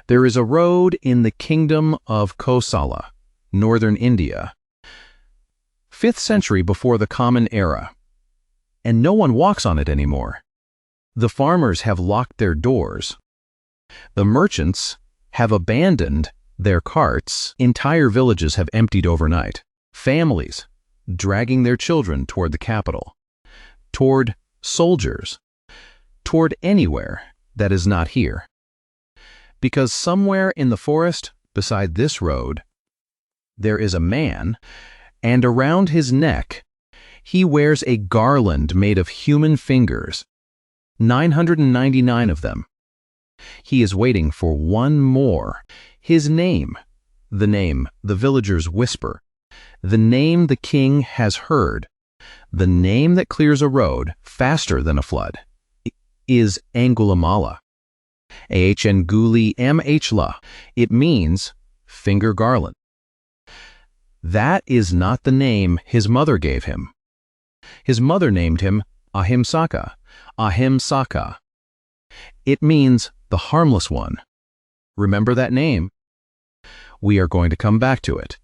There is a road in the kingdom of Kosala, northern India, 5th century before the Common Era, and no one walks on it anymore. The farmers have locked their doors. The merchants have abandoned their carts. Entire villages have emptied overnight. Families dragging their children toward the capital, toward soldiers, toward anywhere that is not here. Because somewhere in the forest, beside this road, there is a man, and around his neck, he wears a garland made of human fingers, 999 of them. He is waiting for one more. His name, the villagers whisper, the name the king has heard, the name that clears a road faster than a flood, is Angulimāla. Angulimāla. It means finger garland. That is not the name his mother gave him. His mother named him Ahimsaka. Ahimsaka. It means the harmless one. Remember that name? We are going to come back to it.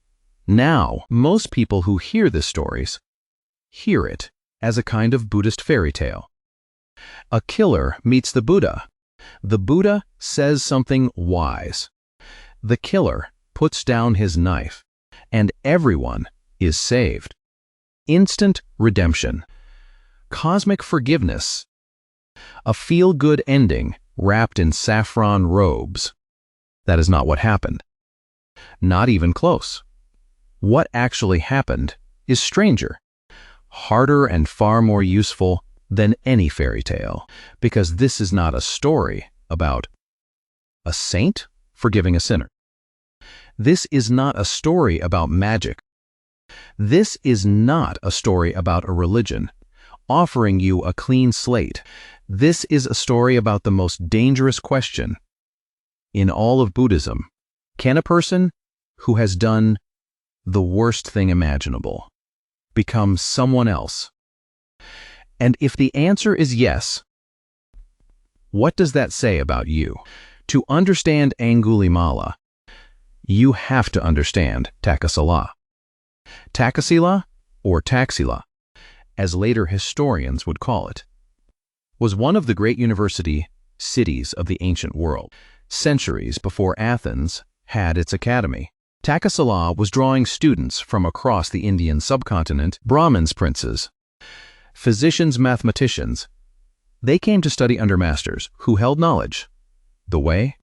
Now, most people who hear these stories hear it as a kind of Buddhist fairy tale. A killer meets the Buddha. The Buddha says something wise. The killer puts down his knife, and everyone is saved. Instant redemption. Cosmic forgiveness. A feel-good ending wrapped in saffron robes. That is not what happened. Not even close. What actually happened is stranger, harder and far more useful than any fairy tale, because this is not a story about a saint forgiving a sinner. This is not a story about magic. This is not a story about a religion offering you a clean slate. This is a story about the most dangerous question in all of Buddhism. Can a person who has done the worst thing imaginable become someone else? And if the answer is yes, what does that say about you? To understand Angulimāla, you have to understand Takasila. Takasila, or Taxila, as later historians would call it, was one of the great university cities of the ancient world, centuries before Athens had its academy. Takasila was drawing students from across the Indian subcontinent, Brahmins, princes, physicians, mathematicians. They came to study under masters who held knowledge. The way?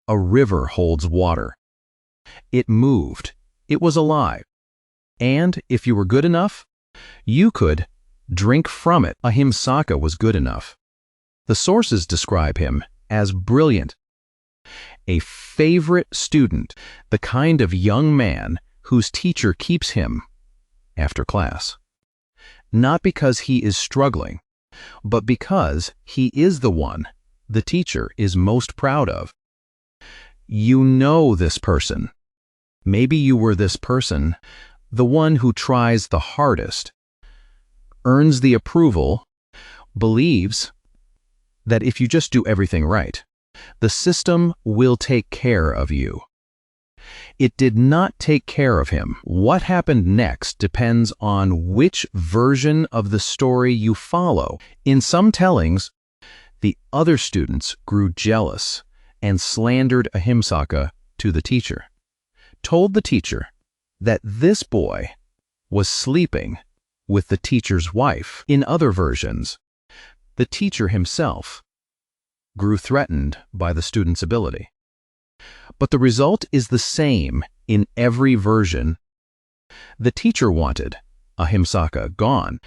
A river holds water. It moved. It was alive. And if you were good enough, you could drink from it. Ahimsaka was good enough. The sources describe him as brilliant, a favorite student, the kind of young man whose teacher keeps him after class. Not because he is struggling, but because he is the one the teacher is most proud of. You know this person. Maybe you were this person, the one who tries the hardest, earns the approval, believes that if you just do everything right, the system will take care of you. It did not take care of him. What happened next depends on which version of the story you follow. In some tellings, the other students grew jealous and slandered Ahimsaka to the teacher, told the teacher that this boy was sleeping with the teacher's wife. In other versions, the teacher himself grew threatened by the student's ability. But the result is the same in every version. The teacher wanted Ahimsaka gone,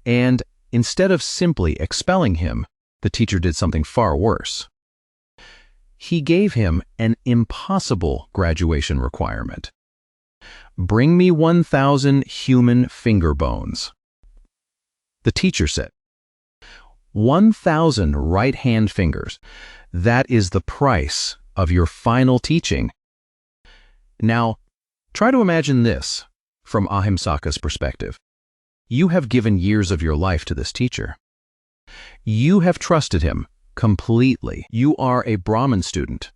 and instead of simply expelling him, the teacher did something far worse. He gave him an impossible graduation requirement. Bring me 1,000 human finger bones. The teacher said, 1,000 right-hand fingers. That is the price of your final teaching. Now, try to imagine this from Ahimsaka's perspective. You have given years of your life to this teacher. You have trusted him completely. You are a Brahmin student.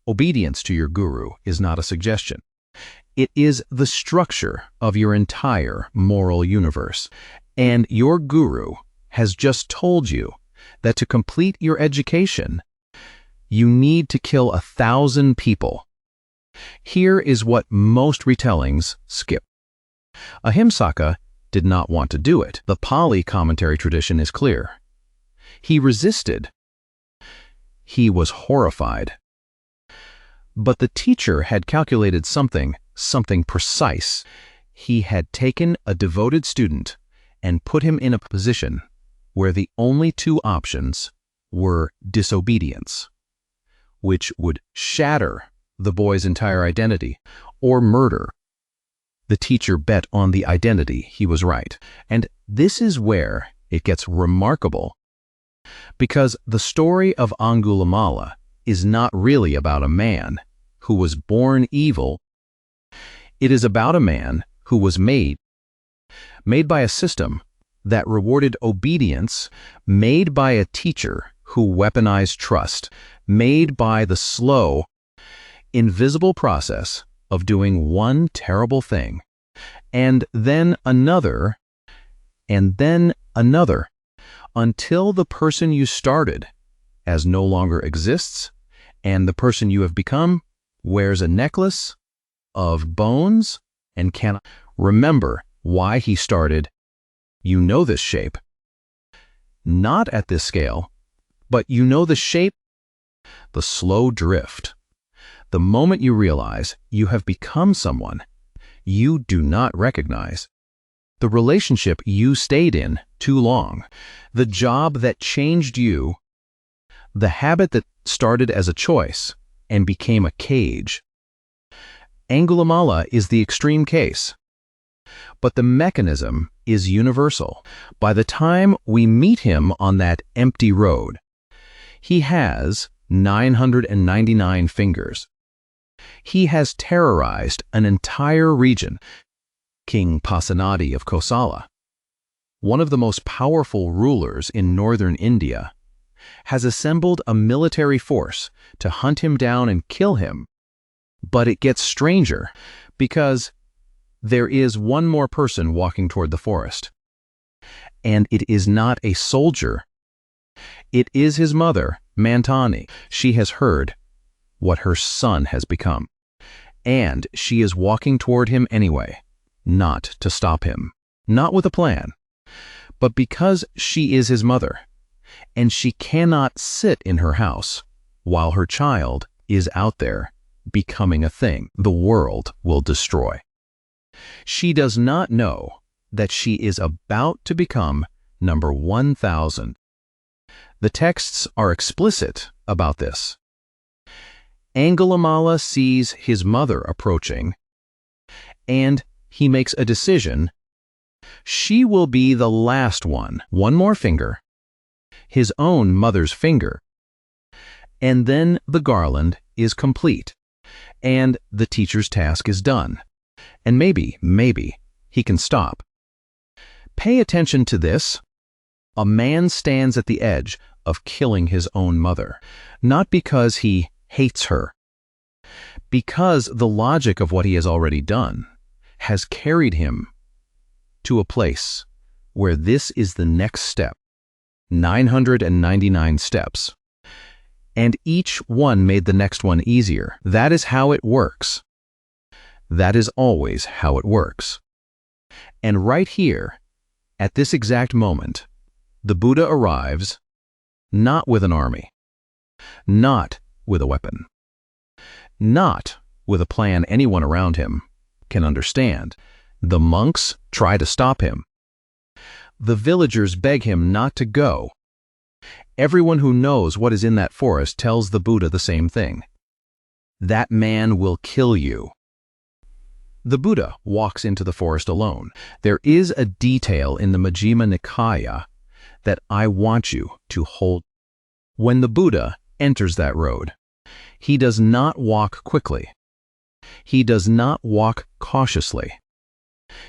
Obedience to your guru is not a suggestion. It is the structure of your entire moral universe. And your guru has just told you that to complete your education, you need to kill 1,000 people. Here is what most retellings skip. Ahimsaka did not want to do it. The Pali commentary tradition is clear. He resisted. He was horrified. But the teacher had calculated something precise. He had taken a devoted student and put him in a position where the only two options were disobedience, which would shatter the boy's entire identity, or murder. The teacher bet on the identity. He was right. And this is where it gets remarkable, because the story of Angulimāla is not really about a man who was born evil. It is about a man who was made by a system that rewarded obedience, made by a teacher who weaponized trust, made by the slow, invisible process of doing one terrible thing, and then another, until the person you started as no longer exists, and the person you have become wears a necklace of bones and cannot remember why he started. You know this shape. Not at this scale, but you know the shape, the slow drift. The moment you realize you have become someone you do not recognize, the relationship you stayed in too long, the job that changed you, the habit that started as a choice and became a cage. Angulimāla is the extreme case, but the mechanism is universal. By the time we meet him on that empty road, he has 999 fingers. He has terrorized an entire region. King Pasenadi of Kosala, one of the most powerful rulers in northern India, has assembled a military force to hunt him down and kill him. But it gets stranger, because there is one more person walking toward the forest. And it is not a soldier. It is his mother, Mantani. She has heard what her son has become, and she is walking toward him anyway, not to stop him, not with a plan, but because she is his mother, and she cannot sit in her house while her child is out there becoming a thing the world will destroy. She does not know that she is about to become number 1,000. The texts are explicit about this. Angulimāla sees his mother approaching, and he makes a decision. She will be the last one. One more finger, his own mother's finger, and then the garland is complete, and the teacher's task is done. And maybe he can stop. Pay attention to this. A man stands at the edge of killing his own mother, not because he hates her, because the logic of what he has already done has carried him to a place where this is the next step. 999 steps. And each one made the next one easier. That is how it works. That is always how it works. And right here, at this exact moment, the Buddha arrives, not with an army, not with a weapon, not with a plan anyone around him can understand. The monks try to stop him. The villagers beg him not to go. Everyone who knows what is in that forest tells the Buddha the same thing. That man will kill you. The Buddha walks into the forest alone. There is a detail in the Majjhima Nikaya that I want you to hold. When the Buddha enters that road, he does not walk quickly. He does not walk cautiously.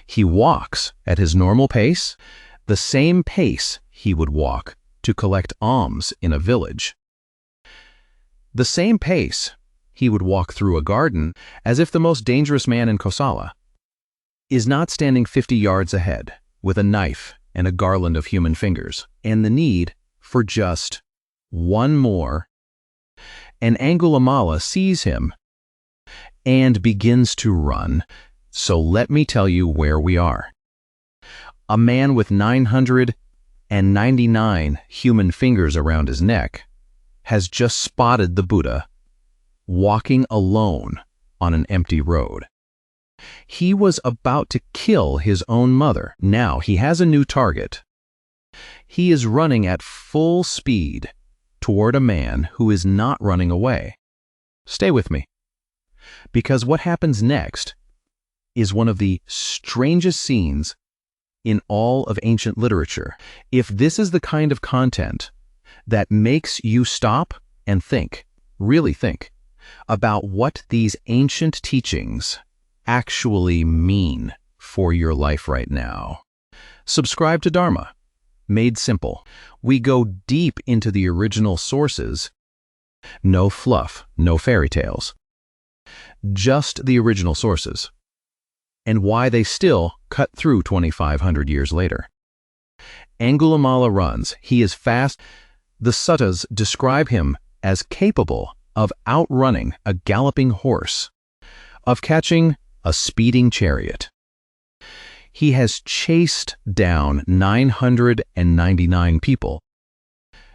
He walks at his normal pace, the same pace he would walk to collect alms in a village. The same pace he would walk through a garden as if the most dangerous man in Kosala is not standing 50 yards ahead with a knife and a garland of human fingers, and the need for just one more. And Angulimala sees him and begins to run. So let me tell you where we are. A man with 999 human fingers around his neck has just spotted the Buddha walking alone on an empty road. He was about to kill his own mother. Now he has a new target. He is running at full speed toward a man who is not running away. Stay with me, because what happens next is one of the strangest scenes in all of ancient literature. If this is the kind of content that makes you stop and think, really think, about what these ancient teachings actually mean for your life right now, subscribe to Dharma, Made Simple. We go deep into the original sources. No fluff, no fairy tales. Just the original sources, and why they still cut through 2,500 years later. Angulimala runs. He is fast. The suttas describe him as capable of outrunning a galloping horse, of catching a speeding chariot. He has chased down 999 people.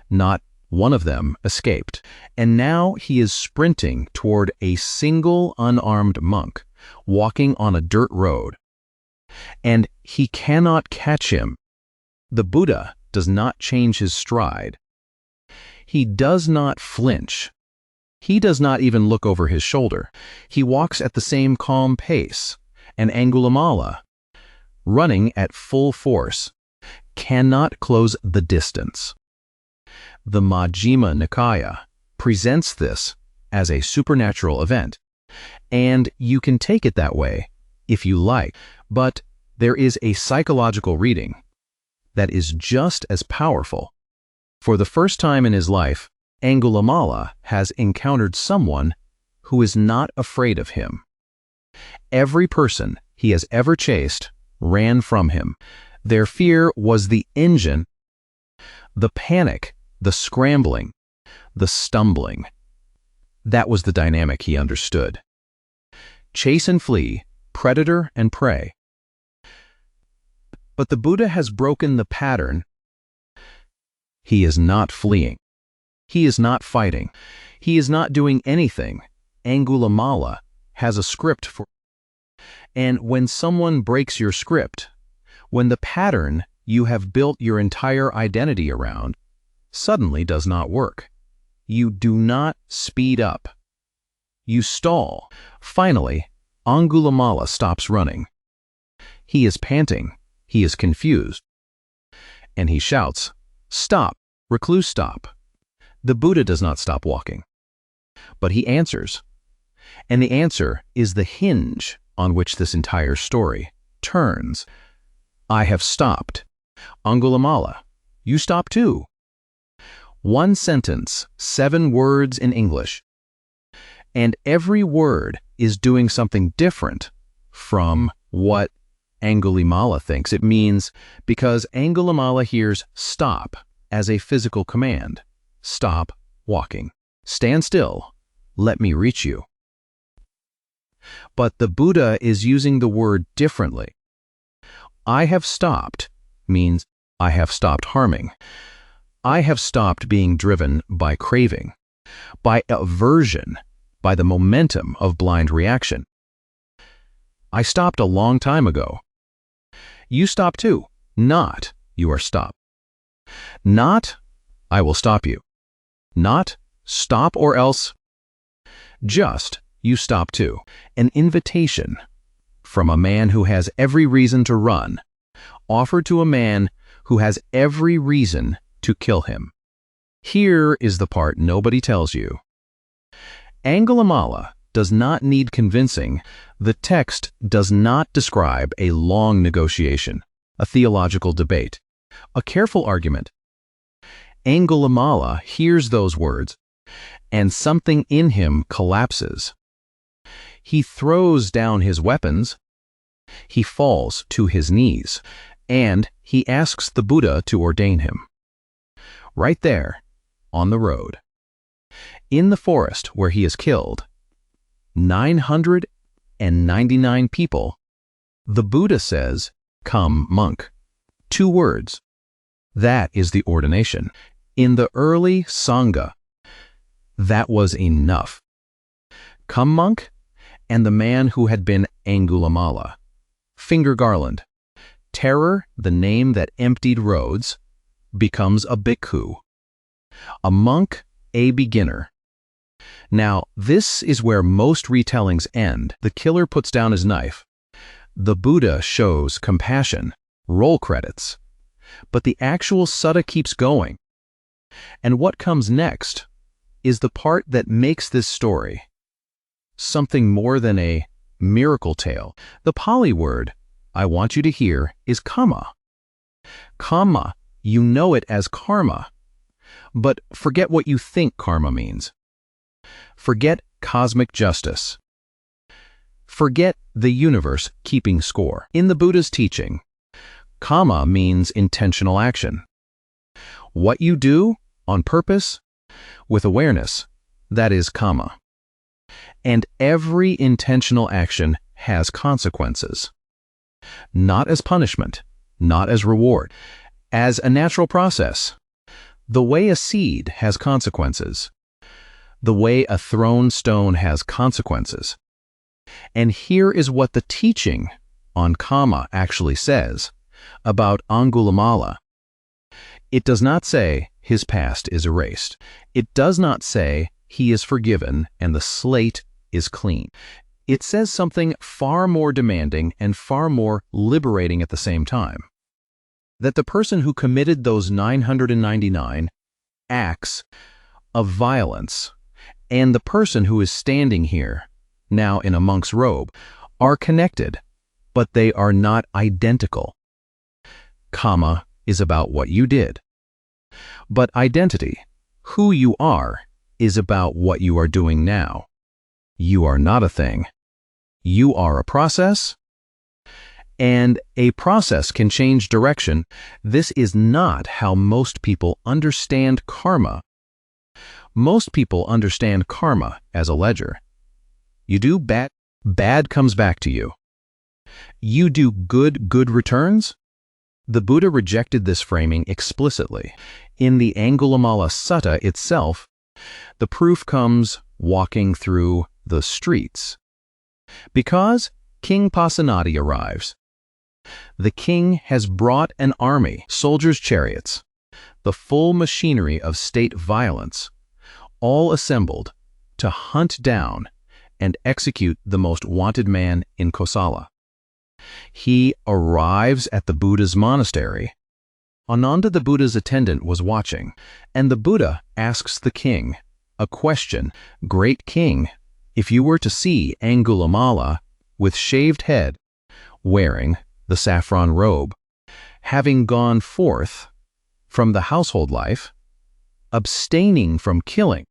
Not one of them escaped, and now he is sprinting toward a single unarmed monk walking on a dirt road, and he cannot catch him. The Buddha does not change his stride. He does not flinch. He does not even look over his shoulder. He walks at the same calm pace, and Angulimala, running at full force, cannot close the distance. The Majjhima Nikaya presents this as a supernatural event, and you can take it that way if you like, but there is a psychological reading that is just as powerful. For the first time in his life, Angulimala has encountered someone who is not afraid of him. Every person he has ever chased ran from him. Their fear was the engine, the panic, the scrambling, the stumbling. That was the dynamic he understood. Chase and flee, predator and prey. But the Buddha has broken the pattern. He is not fleeing. He is not fighting. He is not doing anything. Angulimala has a script for. And when someone breaks your script, when the pattern you have built your entire identity around suddenly does not work, you do not speed up. You stall. Finally, Angulimala stops running. He is panting. He is confused. And he shouts, "Stop, recluse, stop." The Buddha does not stop walking, but he answers. And the answer is the hinge on which this entire story turns. I have stopped. Angulimala, you stop too. One sentence, 7 words in English. And every word is doing something different from what Angulimala thinks it means, because Angulimala hears stop as a physical command. Stop walking. Stand still. Let me reach you. But the Buddha is using the word differently. I have stopped means I have stopped harming. I have stopped being driven by craving, by aversion, by the momentum of blind reaction. I stopped a long time ago. You stop too. Not, you are stopped. Not, I will stop you. Not, stop or else. Just, you stop too. An invitation from a man who has every reason to run, offered to a man who has every reason to kill him. Here is the part nobody tells you. Angulimala does not need convincing. The text does not describe a long negotiation, a theological debate, a careful argument. Angulimala hears those words and something in him collapses. He throws down his weapons, he falls to his knees, and he asks the Buddha to ordain him. Right there, on the road. In the forest where he is killed, 999 people, the Buddha says, "Come, monk." 2 words. That is the ordination. In the early Sangha, that was enough. Come, monk, and the man who had been Angulimāla, finger garland, terror, the name that emptied roads, becomes a bhikkhu. A monk, a beginner. Now, this is where most retellings end. The killer puts down his knife. The Buddha shows compassion, roll credits. But the actual sutta keeps going. And what comes next is the part that makes this story something more than a miracle tale. The Pali word I want you to hear is kamma. Kamma, you know it as karma. But forget what you think karma means. Forget cosmic justice. Forget the universe keeping score. In the Buddha's teaching, kamma means intentional action. What you do on purpose, with awareness, that is kamma. And every intentional action has consequences. Not as punishment, not as reward, as a natural process. The way a seed has consequences. The way a thrown stone has consequences. And here is what the teaching on kamma actually says about Angulimāla. It does not say his past is erased. It does not say he is forgiven and the slate is clean. It says something far more demanding and far more liberating at the same time. That the person who committed those 999 acts of violence and the person who is standing here, now in a monk's robe, are connected, but they are not identical. Kamma is about what you did. But identity, who you are, is about what you are doing now. You are not a thing. You are a process, and a process can change direction. This is not how most people understand karma. Most people understand karma as a ledger. You do bad, bad comes back to you. You do good, good returns. The Buddha rejected this framing explicitly. In the Angulimāla Sutta itself, the proof comes walking through the streets. Because King Pasenadi arrives. The king has brought an army, soldiers' chariots, the full machinery of state violence, all assembled to hunt down and execute the most wanted man in Kosala. He arrives at the Buddha's monastery. Ananda the Buddha's attendant was watching, and the Buddha asks the king a question. Great king, if you were to see Angulimāla with shaved head, wearing the saffron robe, having gone forth from the household life, abstaining from killing,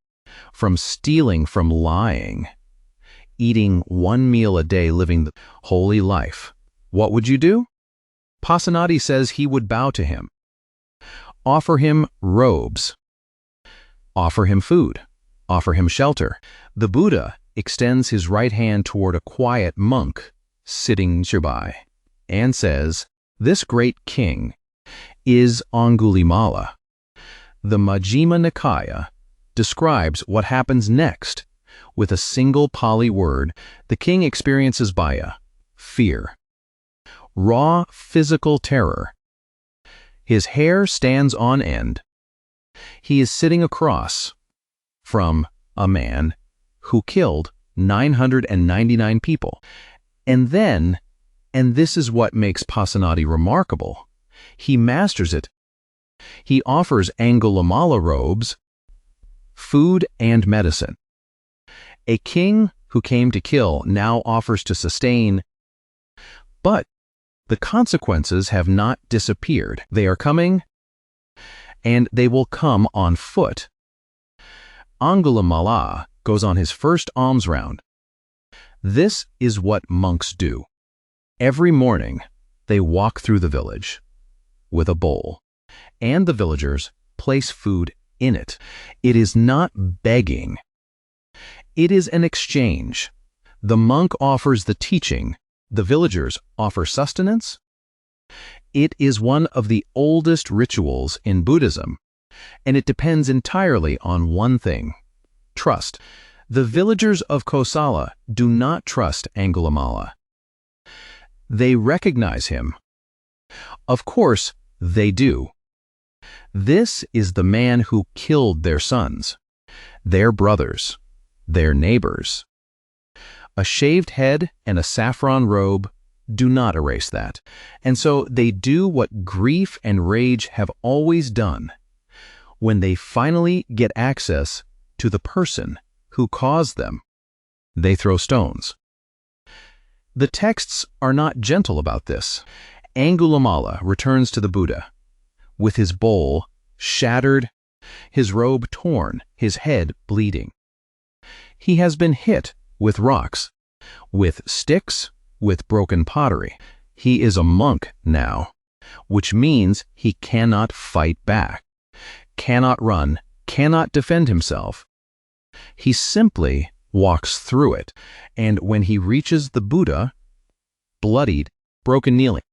from stealing, from lying, eating 1 meal a day, living the holy life, what would you do? Pasenadi says he would bow to him, offer him robes, offer him food, offer him shelter. The Buddha extends his right hand toward a quiet monk sitting nearby and says, "This great king is Angulimāla." The Majjhima Nikaya describes what happens next with a single Pali word. The king experiences bhaya, fear, raw physical terror. His hair stands on end. He is sitting across from a man who killed 999 people. And then, and this is what makes Pasenadi remarkable, he masters it. He offers Angulimāla robes, food and medicine. A king who came to kill now offers to sustain. But the consequences have not disappeared. They are coming, and they will come on foot. Angulimāla goes on his first alms round. This is what monks do. Every morning, they walk through the village with a bowl, and the villagers place food in it. It is not begging. It is an exchange. The monk offers the teaching, the villagers offer sustenance. It is one of the oldest rituals in Buddhism, and it depends entirely on one thing: trust. The villagers of Kosala do not trust Angulimāla. They recognize him. Of course, they do. This is the man who killed their sons, their brothers, their neighbors. A shaved head and a saffron robe do not erase that, and so they do what grief and rage have always done. When they finally get access to the person who caused them, they throw stones. The texts are not gentle about this. Angulimāla returns to the Buddha, with his bowl shattered, his robe torn, his head bleeding. He has been hit with rocks, with sticks, with broken pottery. He is a monk now, which means he cannot fight back, cannot run, cannot defend himself. He simply walks through it, and when he reaches the Buddha, bloodied, broken, kneeling,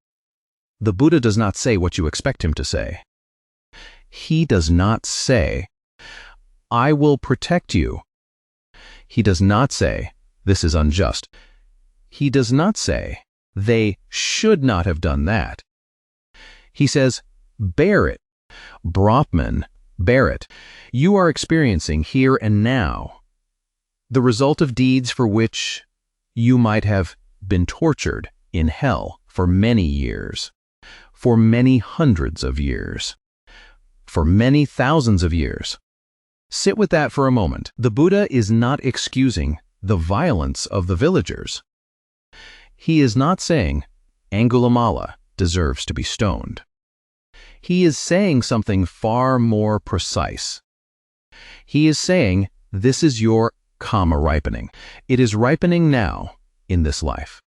the Buddha does not say what you expect him to say. He does not say, "I will protect you." He does not say, "This is unjust." He does not say, "They should not have done that." He says, "Bear it. Brahman, bear it. You are experiencing here and now the result of deeds for which you might have been tortured in hell for many years, for many hundreds of years, for many thousands of years." Sit with that for a moment. The Buddha is not excusing the violence of the villagers. He is not saying Angulimāla deserves to be stoned. He is saying something far more precise. He is saying, this is your karma ripening. It is ripening now, in this life,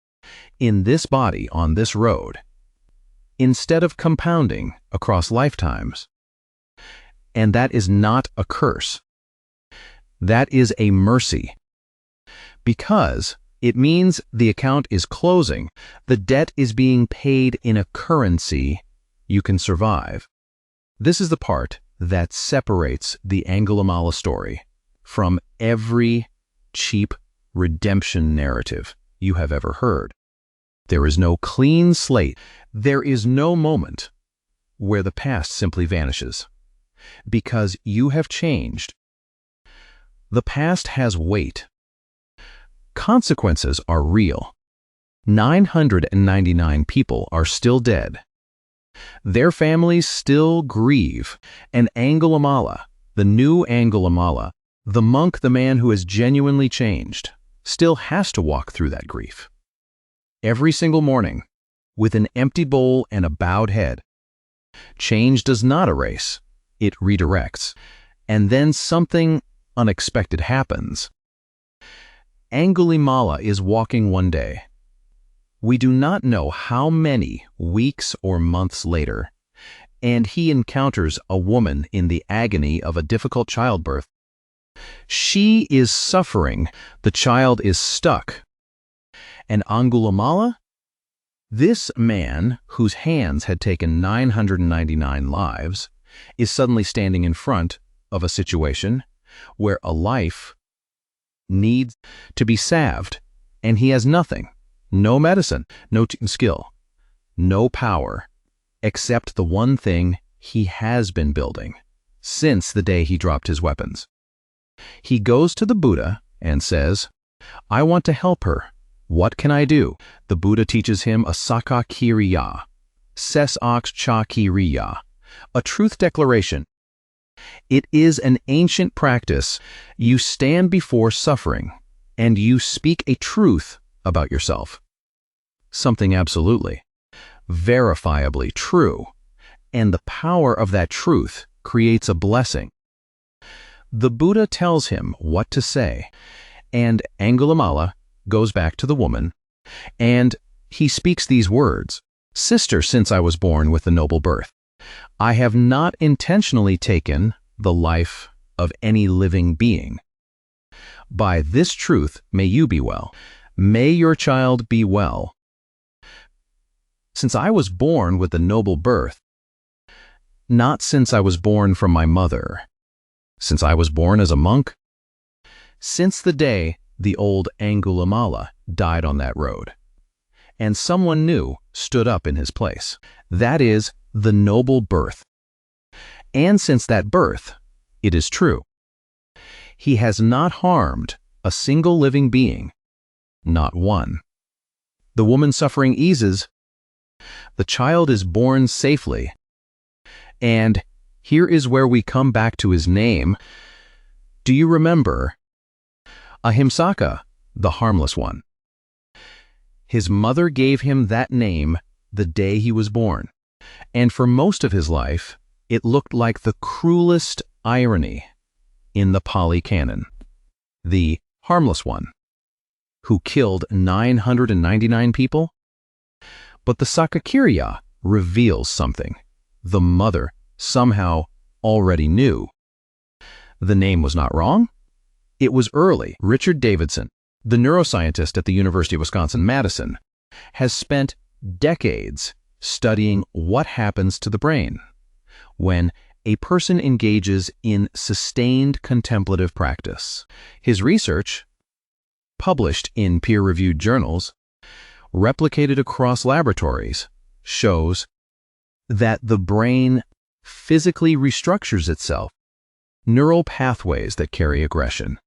in this body, on this road, instead of compounding across lifetimes. And that is not a curse. That is a mercy. Because it means the account is closing, the debt is being paid in a currency you can survive. This is the part that separates the Angulimāla story from every cheap redemption narrative you have ever heard. There is no clean slate. There is no moment where the past simply vanishes. Because you have changed. The past has weight. Consequences are real. 999 people are still dead. Their families still grieve, and Angulimāla, the new Angulimāla, the monk, the man who has genuinely changed, still has to walk through that grief. Every single morning, with an empty bowl and a bowed head. Change does not erase, it redirects, and then something unexpected happens. Angulimāla is walking one day. We do not know how many weeks or months later, and he encounters a woman in the agony of a difficult childbirth. She is suffering, the child is stuck. And Angulimāla, this man whose hands had taken 999 lives, is suddenly standing in front of a situation where a life needs to be salved, and he has nothing. No medicine, no skill, no power, except the one thing he has been building since the day he dropped his weapons. He goes to the Buddha and says, "I want to help her. What can I do?" The Buddha teaches him a sakakiriya, sesakchakiriya, a truth declaration. It is an ancient practice. You stand before suffering, and you speak a truth about yourself. Something absolutely, verifiably true, and the power of that truth creates a blessing. The Buddha tells him what to say, and Angulimāla goes back to the woman, and he speaks these words, "Sister, since I was born with a noble birth, I have not intentionally taken the life of any living being. By this truth may you be well. May your child be well. Since I was born with a noble birth, not since I was born from my mother, since I was born as a monk, since the day the old Angulimāla died on that road, and someone new stood up in his place. That is the noble birth. And since that birth, it is true. He has not harmed a single living being, not one. The woman's suffering eases. The child is born safely. And here is where we come back to his name. Do you remember? Ahimsaka, the harmless one. His mother gave him that name the day he was born, and for most of his life, it looked like the cruelest irony in the Pali Canon. The harmless one, who killed 999 people. But the Sakakirya reveals something the mother somehow already knew. The name was not wrong. It was early. Richard Davidson, the neuroscientist at the University of Wisconsin-Madison, has spent decades studying what happens to the brain when a person engages in sustained contemplative practice. His research, published in peer-reviewed journals, replicated across laboratories, shows that the brain physically restructures itself. Neural pathways that carry aggression.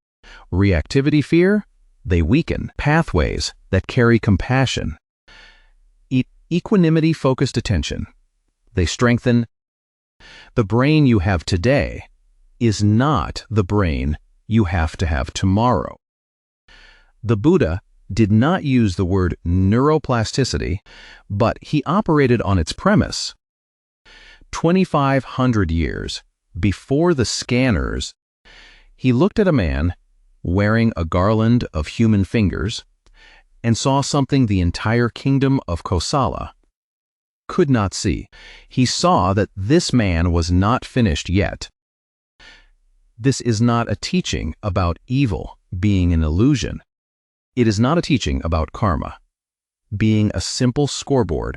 Reactivity fear, they weaken. Pathways that carry compassion. Equanimity-focused attention, they strengthen. The brain you have today is not the brain you have to have tomorrow. The Buddha did not use the word neuroplasticity, but he operated on its premise. 2,500 years before the scanners, he looked at a man wearing a garland of human fingers and saw something the entire kingdom of Kosala could not see. He saw that this man was not finished yet. This is not a teaching about evil being an illusion. It is not a teaching about karma being a simple scoreboard.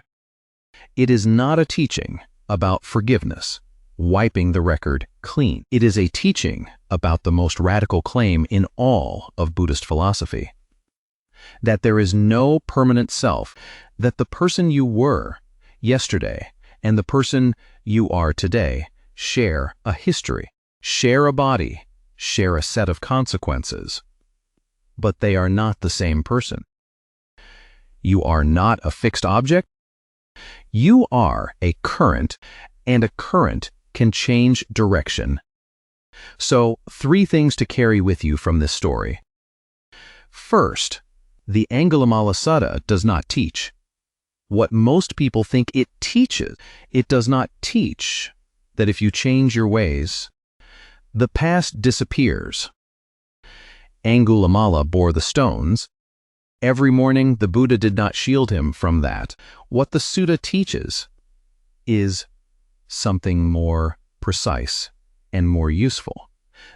It is not a teaching about forgiveness, wiping the record clean. It is a teaching about the most radical claim in all of Buddhist philosophy, that there is no permanent self, that the person you were yesterday and the person you are today share a history, share a body, share a set of consequences, but they are not the same person. You are not a fixed object. You are a current, and a current can change direction. So, 3 things to carry with you from this story. First, the Angulimāla Sutta does not teach what most people think it teaches. It does not teach that if you change your ways, the past disappears. Angulimāla bore the stones. Every morning, the Buddha did not shield him from that. What the Sutta teaches is something more precise and more useful,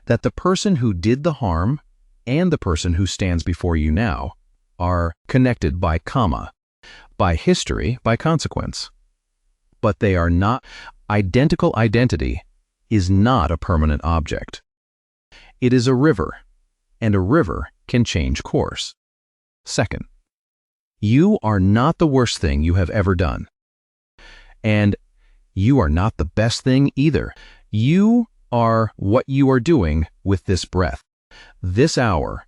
that the person who did the harm and the person who stands before you now are connected by karma, by history, by consequence. But they are not. Identical identity is not a permanent object. It is a river, and a river can change course. Second, you are not the worst thing you have ever done. And you are not the best thing either. You are what you are doing with this breath, this hour,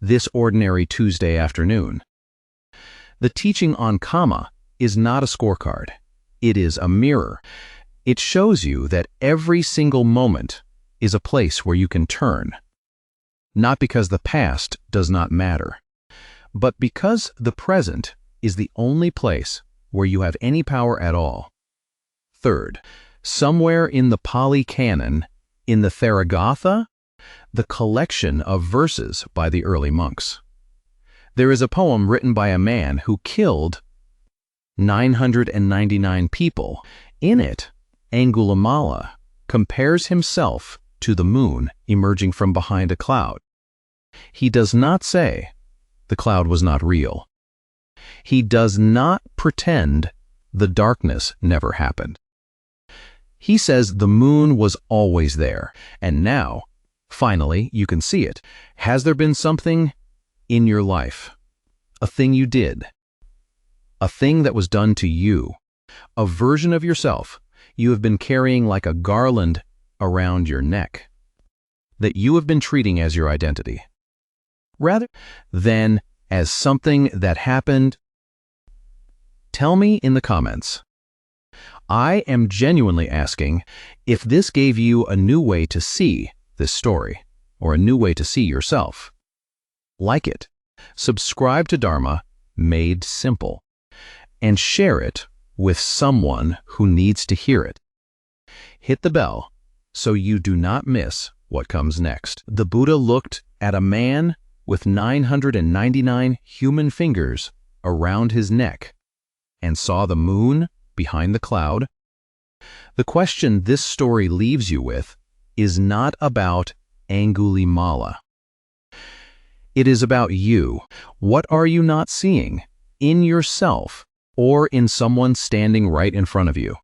this ordinary Tuesday afternoon. The teaching on karma is not a scorecard. It is a mirror. It shows you that every single moment is a place where you can turn, not because the past does not matter, but because the present is the only place where you have any power at all. Third, somewhere in the Pali Canon, in the Theragatha, the collection of verses by the early monks. There is a poem written by a man who killed 999 people. In it, Angulimāla compares himself to the moon emerging from behind a cloud. He does not say the cloud was not real. He does not pretend the darkness never happened. He says the moon was always there, and now, finally, you can see it. Has there been something in your life, a thing you did, a thing that was done to you, a version of yourself you have been carrying like a garland around your neck, that you have been treating as your identity, rather than as something that happened? Tell me in the comments. I am genuinely asking if this gave you a new way to see this story, or a new way to see yourself. Like it, subscribe to Dharma Made Simple, and share it with someone who needs to hear it. Hit the bell so you do not miss what comes next. The Buddha looked at a man with 999 human fingers around his neck and saw the moon behind the cloud. The question this story leaves you with is not about Angulimāla. It is about you. What are you not seeing in yourself or in someone standing right in front of you?